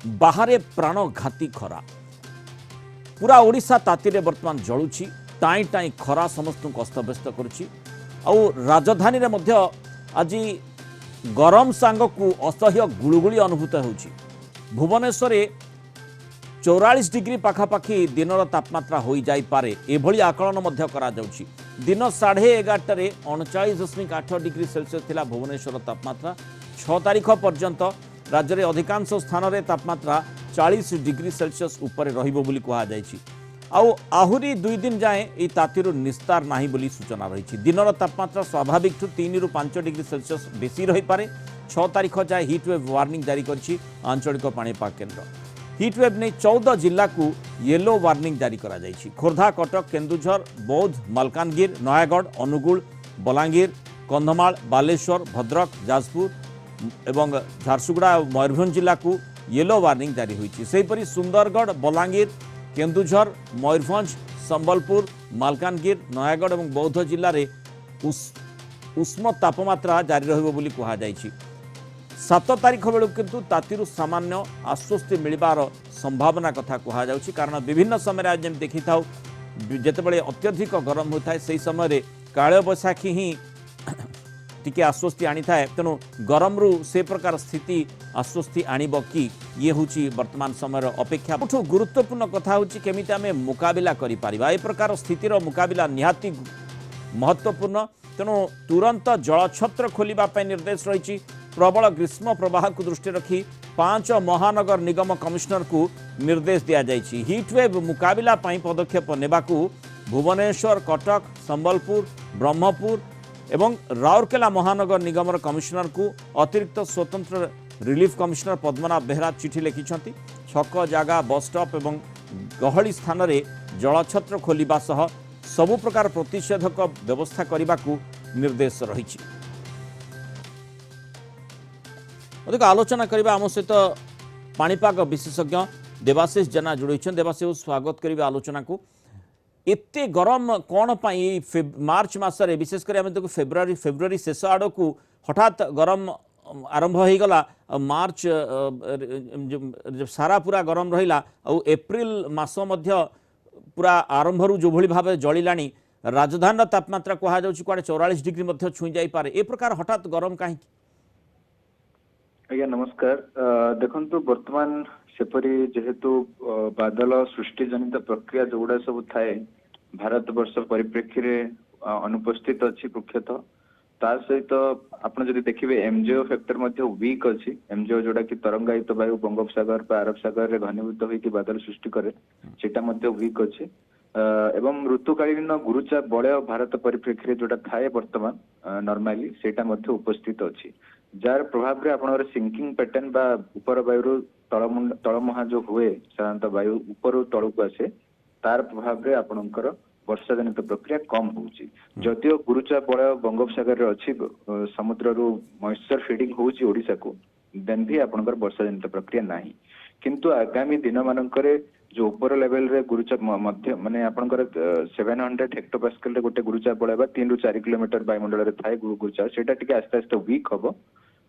बाहर प्राणघाती खरा पूरा ओडिशा तातीरे वर्तमान जलुछि टाई टाई खरा समस्त को अस्तव्यस्त करुछि आउ राजधानी रे मध्य आज गरम सांग को असह्य गुळुगुळी अनुभूत होउछि। भुवनेश्वर 44 डिग्री पाखापाखि दिनर तापमात्रा हो जाई पारे एभली आकलन मध्य करा जाउछि। दिन 11:30 39.8 डिग्री सेल्सियस थिला भुवनेश्वर तापमात्रा 6 तारिख पर्यंत राज्य में अधिकांश स्थान में तापमात्रा 40 डिग्री सेल्सियस उपर रहिबो बोली कहा जायछि। आउ आहुरी 2 दिन जाए ये तातीर निस्तार नाही बोली सूचना रही। दिनर तापमात्रा स्वाभाविक 3 ରୁ 5 डिग्री सेल्सियस बेसी रही पारे। 6 तारिख जाए हिटवेव वार्निंग जारी करछि आंचलिक पाणीपाग केन्द्र। हिटवेव ने 14 जिला को येलो वार्निंग जारी करा जायछि। खोर्धा, कटक, केन्दुझर, बौद्ध, मालकानगिर, नयागढ़, अनुगुल, बलांगीर, कंधमाल, बालेश्वर, भद्रक, जाजपुर एवं झारसुगुड़ा और मयूरभंज जिला को येलो वार्निंग जारी होईछि। सेहीपरि सुंदरगढ़, बलांगीर, केन्दुझर, मयूरभंज, संबलपुर, मालकानगिर, नयागढ़ और बौद्ध जिले में उष्म तापमात्रा जारी रहिबो बोली कहा जायछि। 7 तारिख बेलू किंतु तातीरु सामान्य आश्वस्ति मिलबार संभावना कथा कहा जाउछि। कारण विभिन्न समय आज जेम देखि थाउ जेतेबेले अत्यधिक गरम होता है सही समय काळ बैशाखी ही टिके आश्वस्ति आनी थाए। तेणु गरम रु से प्रकार स्थिति आश्वस्ति आणिब कि ये होची वर्तमान समय अपेक्षा गुरुत्वपूर्ण कथा होची केमिति आमे मुकाबिला करि परिबा। ए प्रकार स्थितिर मुकाबिला निहाती महत्वपूर्ण। तेणु तुरंत जलछत्र खोलिबा पय निर्देश रही। प्रबल ग्रीष्म प्रवाह को दृष्टि रखी 5 महानगर निगम कमिशनर को निर्देश दिया जायछि। हिटवेव मुकाबिला पय पदक्षेप नेबाकू भुवनेश्वर, कटक, संबलपुर, ब्रह्मपुर एवं राउरकेला महानगर निगम कमिशनर को अतिरिक्त स्वतंत्र रिलीफ कमिशनर पद्मनाभ बेहरा चिठी लिखिछंती। छक जागा, बस स्टॉप एवं गहली स्थान रे जलछत्र खोलिबा सह सबु प्रकार प्रतिषेधक व्यवस्था करने को निर्देश रही। अधिक आलोचना करबा आम सहित पाणीपाग विशेषज्ञ देवाशीष जेना जोड़ी। देवाशीष स्वागत करेंगे आलोचना को। एते गरम कौन पाई मार्च मासरे विशेषकर आम देखो फेब्रुआरी शेष आड़ को हठात गरम आरंभ हो गला। मार्च सारा पूरा गरम रहिला और एप्रिल मास मध्य पूरा आरंभ रु जो भली भाव जलिलानी। राजधानी तापमात्रा कहा जाउछि कुआडे 44 डिग्री मध्य छुई जाई पारे। ए प्रकार हठात गरम काहे? आज्ञा नमस्कार। देखंतु वर्तमान सेपरी जेहेतु बादल सृष्टि जनित प्रक्रिया जोड़ा सब थाए भारत वर्ष परिप्रेक्षी रे अनुपस्थित अछि मुख्यतः। ता सहित आपण जदि देखिबे एमजीओ फैक्टर मध्ये वीक अछि। एमजीओ जोड़ा कि तरंगायित वायु बंगोपसागर पर अरब सागर रे घनीभूत होई कि बादल सृष्टि करे सेटा मध्ये वीक अछि। एवं ऋतुकालीन गुरुचाप बलय भारत परिप्रेक्षी रे जोड़ा थाए वर्तमान नॉर्मली सेटा मध्ये उपस्थित अछि। जार प्रभाव रे आपनर सिंकिंग पैटर्न बा ऊपर वायु तलमुहा जो हुए साधारणतः वायु ऊपर तलक आसे तार प्रभाव रे आपनकर वर्षा जनित प्रक्रिया कम होउची। जदियो गुरुचाप बलय बंगोपसागर रे अछि समुद्र रु मॉइस्चर फीडिंग होउची ओडिसा को देन भी आपनकर वर्षा जनित प्रक्रिया नाही। किंतु आगामी दिन मानकरे जो ऊपर लेवल रे गुरुचाप मध्य माने आपनकर 700 हेक्टोपास्कल रे गोटे गुरुचाप बलय बा 3 ରୁ 4 किलोमीटर वायुमंडल रे थाए गुरुचाप सेटा टिके आस्ते आस्ते वीक हबो।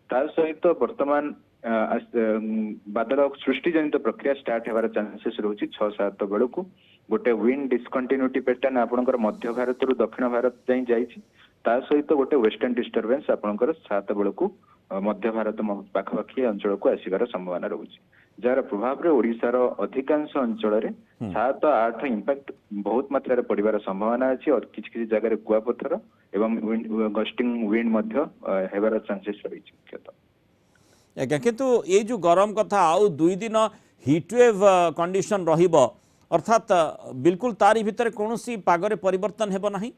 तार सहित वर्तमान बादल सृष्टि जनित प्रक्रिया स्टार्ट होवार चांसेस रहुछि 6-7 बेलू को। गोटे विंड डिस्कंटिन्यूटी पैटर्न आपनकर मध्य भारत रु दक्षिण भारत जाई जाईछि। तार सहित गोटे वेस्टर्न डिस्टर्बेंस आपनकर 7 बेलू को मध्य भारत पाखपाखी अंचल को आसीबार संभावना रहुछि। जार प्रभाव रे ओडिसा रो अधिकांश अंचल रे 7-8 इंपैक्ट बहुत मात्रा रे पड़िबार संभावना अछि और किछि जगह रे कुआपथर एवं गस्टिंग विंड मध्य हेबार चांसेस रहिछि मुख्यतः। आज्ञा किंतु ये जो गरम कथा आउ 2 दिन हिटवेव कंडीशन रहिबो अर्थात बिल्कुल तारी भितर कोनोसी पागरे परिवर्तन हेबो नाही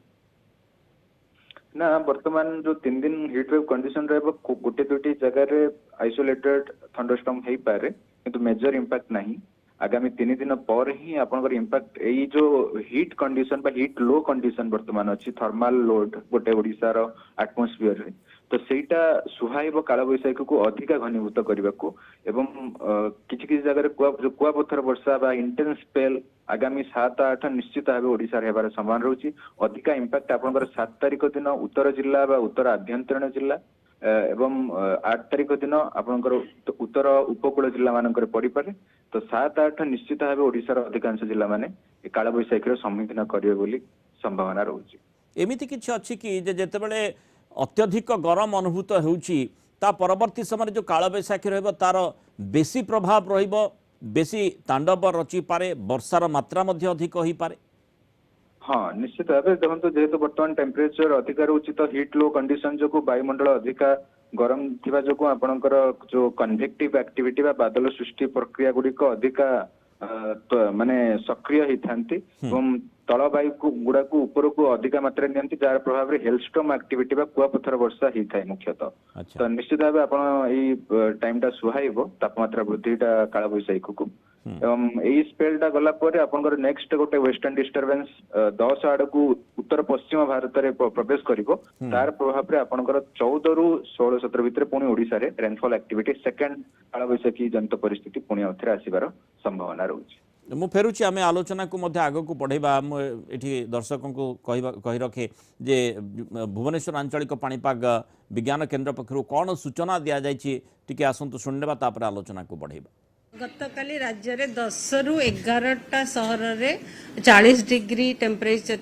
ना। वर्तमान जो 3 दिन हिटवेव कंडीशन रहबो गोटे दुटी जगह रे आइसोलेटेड थंडरस्टॉर्म हेई पारे किंतु मेजर इंपैक्ट नहीं। आगामी 3 दिन पर ही आपनकर इंपैक्ट एई जो हीट कंडीशन बा हीट लो कंडीशन वर्तमान अछि थर्मल लोड गोटे ओडिसा रो एटमॉस्फियर रे तो सेटा सुहाइबो काल बैशाखी को अधिका घनीभूत करबा को एवं किछि किछि जगह रे कुआपथर वर्षा बा इंटेंस स्पेल आगामी 7-8 निश्चित भाव ओडिसा रे हेबार संभावना रहउछि। अधिका इंपैक्ट आपनकर 7 तारिख दिन उत्तर जिल्ला बा उत्तर आभ्यंतरीण जिल्ला एवं 8 तारिख दिन आपनकर उत्तर उपकूल जिला मानकर पड़ी पारे तो 7-8 निश्चित भाव ओडिशार अधिकांश जिला माने काल बैशाखी सम्मुखीन करिवे बोली संभावना रहउची। एमिति किछि अछि कि जेतेबेले अत्यधिक गरम अनुभूत होउछि ता परवर्ती समय जो काल बैशाखी रहबो तार बेसी प्रभाव रहिबो, बेसी तांडव रचि पारे, वर्षार मात्रा मध्य अधिक होई पारे। हाँ निश्चित भाव देखो जेहेतु बर्तमान टेम्परेचर अधिक रोचे तो हिट लो कंडीशन जो वायुमंडल अधिका गरम थिबा जो आपणकर जो कन्वेक्टिव एक्टिविटी बा बादल सृष्टि प्रक्रिया गुड़िक अधिका माने सक्रिय होती तल वायु को गुड़ा को ऊपर को अधिका मात्रा नियंती जार प्रभाव में हेलस्टॉर्म एक्टिविटी बा कुआपथर वर्षा होता है मुख्यतः। तो निश्चित भाव आप टाइम टा सुहाइब तापमात्रा वृद्धिटा काल बैशाखी को एवं यही स्पेलटा गला पर आपनकर नेक्स्ट गोटे वेस्टर्न डिस्टर्बेंस 10 आड़ को उत्तर पश्चिम भारत में प्रवेश करिवो तार प्रभाव रे आपनकर 14 रु 16-17 भितर पुणी ओडिसा रे रेनफॉल एक्टिविटी सेकंड काल बैशाखी जनित परिस्थिति पुणी आउथरे आसीबार संभावना रहउची। मु फेरुची आमे आलोचना को मध्य आगो को बढ़ेबा एठी दर्शकों को कहि रखे जे भुवनेश्वर आंचलिक पाणीपाग विज्ञान केन्द्र पक्षरु कोन सूचना दिया जायछि टिके आसंतु सुननेबा तापर आलोचना को बढ़ेबा। गतकाली राज्य में 10 रु 11टा सहर में 40 डिग्री टेम्परेचर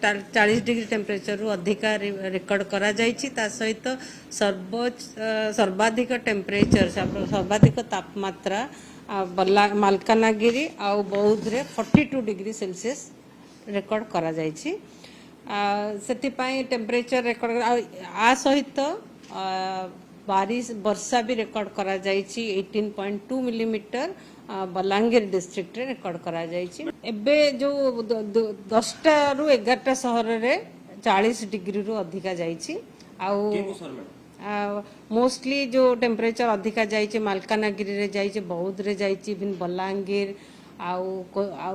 अधिका रेकर्ड करा जायछि। ता सहित सर्वाधिक टेम्परेचर सर्वाधिक तापमात्रा मालकानगिरी आउ बौद्ध रे 42 डिग्री सेल्सियस रेकर्ड करा जायछि। सेतिपाई टेम्परेचर रेकर्ड आ सहित बारिश वर्षा भी रेकर्ड करा जायछि 18.2 मिलीमीटर बलांगीर डिस्ट्रिक्ट रे रेकर्ड करा जायछि। एबे जो 10टा रु 11टा सहर रे 40 डिग्री रु अधिका जायछि। मोस्टली जो टेम्परेचर अधिका जायछि मालकानगिरी रे जायछि, बौद्ध रे जायछि, बिन बलांगीर आउ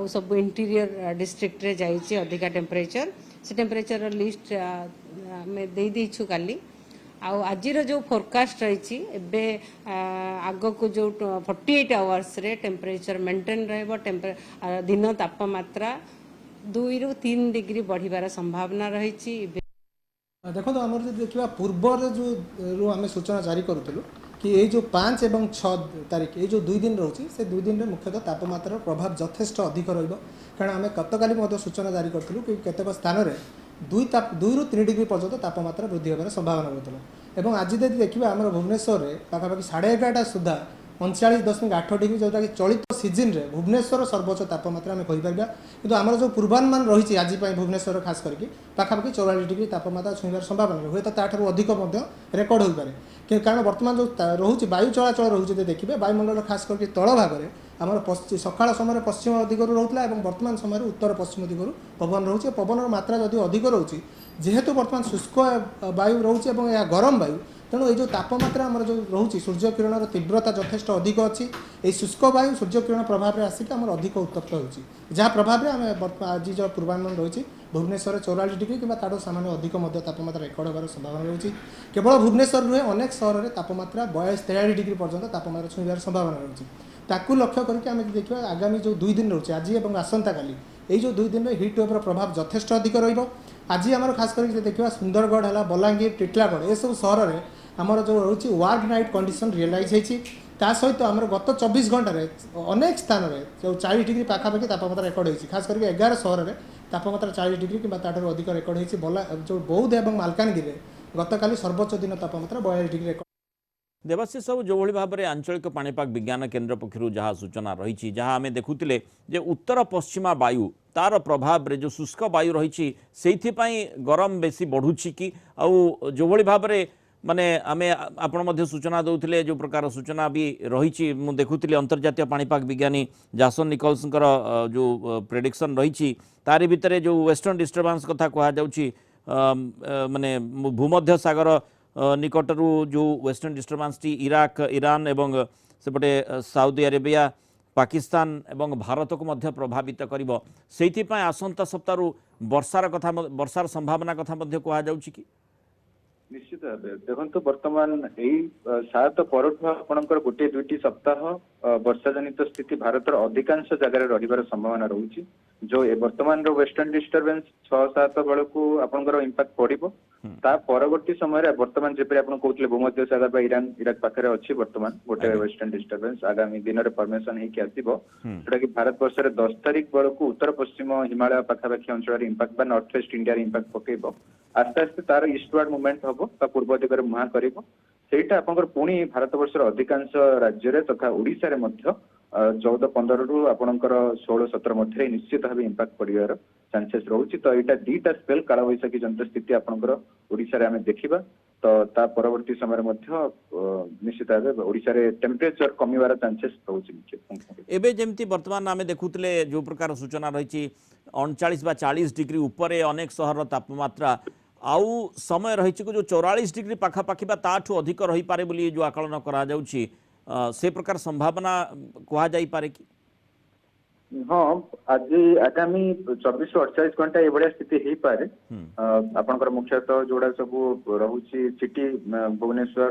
सब इंटीरियर डिस्ट्रिक्ट रे जायछि अधिका टेम्परेचर। से टेम्परेचर लिस्ट में दे दैछु काली। आज जो फोरकास्ट रही एबे आग को जो 48 आवर्स रे टेम्परेचर मेंटेन रहबो। दिन तापमात्रा 2 रु 3 डिग्री बढ़िबार संभावना रही। देखो तो आम देखा पूर्व जो आम सूचना जारी करूँ कि ये जो 5 और 6 तारीख ये जो 2 दिन रोचे से 2 दिन में मुख्यतः तापमात्रा प्रभाव यथेष्ट अधिक कारण आम गतकाली सूचना जारी करूँ कि केतक स्थान में 2 रु 3 डिग्री पर्यंत तापमात्रा वृद्धि होकर संभावना होता है। आज यदि देखा आम भुवनेश्वर में पाखापाखि 11:30 सुधा 39.8 डिग्री जोटा कि चलित सीजन रे भुवनेश्वर सर्वोच्च तापमात्रा आम कहीपर कि आम जो पूर्वानुमान रही आज भुवनेश्वर खास करके पाखापाखि 44 डिग्री तापमात्रा छुईबार संभावना हुए तो ताठू अधिक रेकर्ड हो पारे कारण बर्तमान जो रोचे वायु चलाचल रोचे देखिए वायुमंडल खास करके तल भाग में आम सकाळ समय पश्चिम दिगरू रोला बर्तमान समय उत्तर पश्चिम दिगरू पवन रोचे पवन मात्रा जदि अधिक रोचे जेहेतु बर्तमान शुष्क वायु रोचे यह गरम वायु तेणु ये जो तापमात्रा आम जो रोचे सूर्य किरण तीव्रता यथेष्ट अधिक अच्छी ये शुष्क वायु सूर्य किरण प्रभाव में आसिक आम अधिक उत्तप्त हो जहाँ प्रभाव में आम आज जो पूर्वानुमान रही भुवनेश्वर 44 डिग्री कि सामान्य अधिक तापमात्रा रेकर्ड होगार संभावना रही। केवल भुवनेश्वर नुहे अनेक सहर में तापमात्रा 42-43 डिग्री पर्यंत तापमात्रा छुईबार संभावना रही। ताकू लक्ष्य करके आम देखा आगामी जो 2 दिन रोचे आज और आसंता काली ये जो 2 दिन में हिट वेव्र प्रभाव यथेष्ट अधिक रज आम खास करके देखा सुंदरगढ़ है बलांगीर टिटलागढ़ ये सब सहर में आमर जो रोचे वार्ड नाइट कंडीशन रियलाइज होती सहित आम गत 24 घंटे अनेक स्थान में जो 40 डिग्री पाखापाखि तापमात्रा रेकर्ड होती खास करके 11 सहर में तापमात्रा 40 डिग्री कि अधिक रेकर्ड होती जो बौद्ध और मालकानगिरी गतकाली सर्वोच्च दिन तापमात्रा 42 डिग्री रेकर्ड। देवाशीष सब जो भाव में आंचलिक पाणीपाग विज्ञान केन्द्र पक्षर जहाँ सूचना रही जहाँ आम देखुले उत्तर पश्चिमा वायु तार प्रभाव रे जो शुष्क वायु रही से गरम बेसी बढ़ुची कि आउ जो भाव में माने आमे आपण सूचना दौले जो प्रकार सूचना भी रही मुझे देखुली अंतर्जातीय पाणीपाग विज्ञानी जासन निकोल्स जो प्रेडिक्शन रही तारी भितर जो वेस्टर्न डिस्टर्बांस कथा कहुच्छी माने भूमध्य सागर निकटरू जो western disturbance T Iraq Iran एवं सेपटे साउदी अरेबिया पाकिस्तान एवं भारत को मध्य प्रभावित करिवो सेइथिपाई आसंता सप्ताह वर्षार कथा वर्षार संभावना कथा मध्य कहुच्छी कि ନିଶ୍ଚିତ ଭାବେ ଦେଖନ୍ତୁ ବର୍ତ୍ତମାନ ଏଇ ସାତ ପରଠୁ ଆପଣଙ୍କର ଗୋଟିଏ ଦୁଇଟି ସପ୍ତାହ ବର୍ଷା ଜନିତ ସ୍ଥିତି ଭାରତର ଅଧିକାଂଶ ଜାଗାରେ ରହିବାର ସମ୍ଭାବନା ରହୁଛି ଯୋଉ ବର୍ତ୍ତମାନର ୱେଷ୍ଟର୍ଣ୍ଣ ଡିଷ୍ଟର୍ବାନ୍ସ 6-7 ବେଳକୁ ଆପଣଙ୍କର ଇମ୍ପାକ୍ଟ ପଡିବ ତା ପରବର୍ତ୍ତୀ ସମୟରେ ବର୍ତ୍ତମାନ ଯେପରି ଆପଣ କହୁଥିଲେ ଭୂମଧ୍ୟ ସାଗର ବା ଇରାକ ପାଖରେ ଅଛି ବର୍ତ୍ତମାନ ଗୋଟେ ୱେଷ୍ଟର୍ଣ୍ଣ ଡିଷ୍ଟର୍ବାନ୍ସ ଆଗାମୀ ଦିନରେ ଫର୍ମେସନ ହେଇକି ଆସିବ ଯୋଉଟା କି ଭାରତ ବର୍ଷରେ 10 ତାରିଖ ବେଳକୁ ଉତ୍ତର ପଶ୍ଚିମ ହିମାଳୟ ପାଖାପାଖି ଅଞ୍ଚଳରେ ଇମ୍ପାକ୍ଟ ବା ନର୍ଥ ଇଷ୍ଟ ଇଣ୍ଡିଆରେ ଇମ୍ପାକ୍ଟ ପକେଇବ ଆସ୍ତେ ଆସ୍ତେ ତାର ଇଷ୍ଟୱାର୍ଡ ମୁଭମେଣ୍ଟ ହବ ବା ପୂର୍ବ ଦିଗରେ ମୁହାଁ କରିବ ସେଇଟା ଆପଣଙ୍କର ପୁଣି ଭାରତ ବର୍ଷର ଅଧିକାଂଶ ରାଜ୍ୟରେ ତଥା ଓଡିଶାରେ ମଧ୍ୟ 14-15 ରୁ ଆପଣଙ୍କର 16-17 ମଧ୍ୟରେ ନିଶ୍ଚିତ ଭାବେ ଇମ୍ପାକ୍ଟ ପଡିବାର ଚାନ୍ସେସ୍ ରହୁଛି ତ ଏଇଟା ଦିଟା ସ୍ପେଲ କାଳବୈଶାଖୀ ଜନିତ ସ୍ଥିତି ଆପଣଙ୍କର ଓଡିଶାରେ ଆମେ ଦେଖିବା ତ ତା ପରବର୍ତ୍ତୀ ସମୟରେ ମଧ୍ୟ ନିଶ୍ଚିତ ଭାବେ ଓଡିଶାରେ ଟେମ୍ପରେଚର କମିବାର ଚାନ୍ସେସ୍ ରହୁଛି ଏବେ ଯେମିତି ବର୍ତ୍ତମାନ ଆମେ ଦେଖୁଥିଲେ ଯେଉଁ ପ୍ରକାର ସୂଚନା ରହିଛି 39 ବା 40 ଡିଗ୍ରୀ ଉପରେ ଅନେକ ସହରର ତାପମାତ୍ରା ଆଉ ସମୟ ରହିଛି ଯେଉଁ 44 ଡିଗ୍ରୀ ପାଖାପାଖି ବା ତାଠୁ ଅଧିକ ରହିପାରେ ବୋଲି ଯେଉଁ ଆକଳନ କରାଯାଉଛି ସେ ପ୍ରକାର ସମ୍ଭାବନା କୁହାଯାଇପାରେ କି ହଁ ଆଜି ଆଗାମୀ 24-48 ଘଣ୍ଟା ଏଭଳିଆ ସ୍ଥିତି ହେଇପାରେ ଆପଣଙ୍କର ମୁଖ୍ୟତଃ ଯୋଉଟା ସବୁ ରହୁଛି ସିଟି ଭୁବନେଶ୍ୱର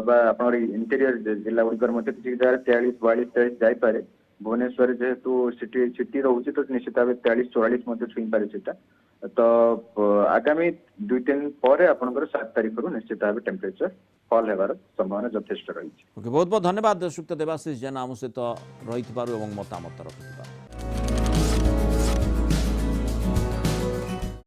ବା ଆପଣଙ୍କର ଇଣ୍ଟେରିୟର ଜିଲ୍ଲା ଗୁଡିକର ମଧ୍ୟ କିଛି ଜାଗାରେ 43-42 ଯାଇପାରେ ଭୁବନେଶ୍ୱରରେ ଯେହେତୁ ସିଟି ରହୁଛି ତ ନିଶ୍ଚିତ ଭାବେ 43-44 ମଧ୍ୟ ଛୁଇଁପାରେ ସେଟା ତ ଆଗାମୀ 2-3 ଦିନ ପରେ ଆପଣଙ୍କର 7 ତାରିଖରୁ ନିଶ୍ଚିତ ଭାବେ ଟେମ୍ପରେଚର ଫଲ୍ ହେବାର ସମ୍ଭାବନା ଯଥେଷ୍ଟ ରହିଛି ବହୁତ ବହୁତ ଧନ୍ୟବାଦ ଶ୍ରୀଯୁକ୍ତ ଦେବାଶିଷ ଜେନା ଆମ ସହିତ ରହିଥିବାରୁ ଏବଂ ମତାମତ ରଖିଥିବାରୁ।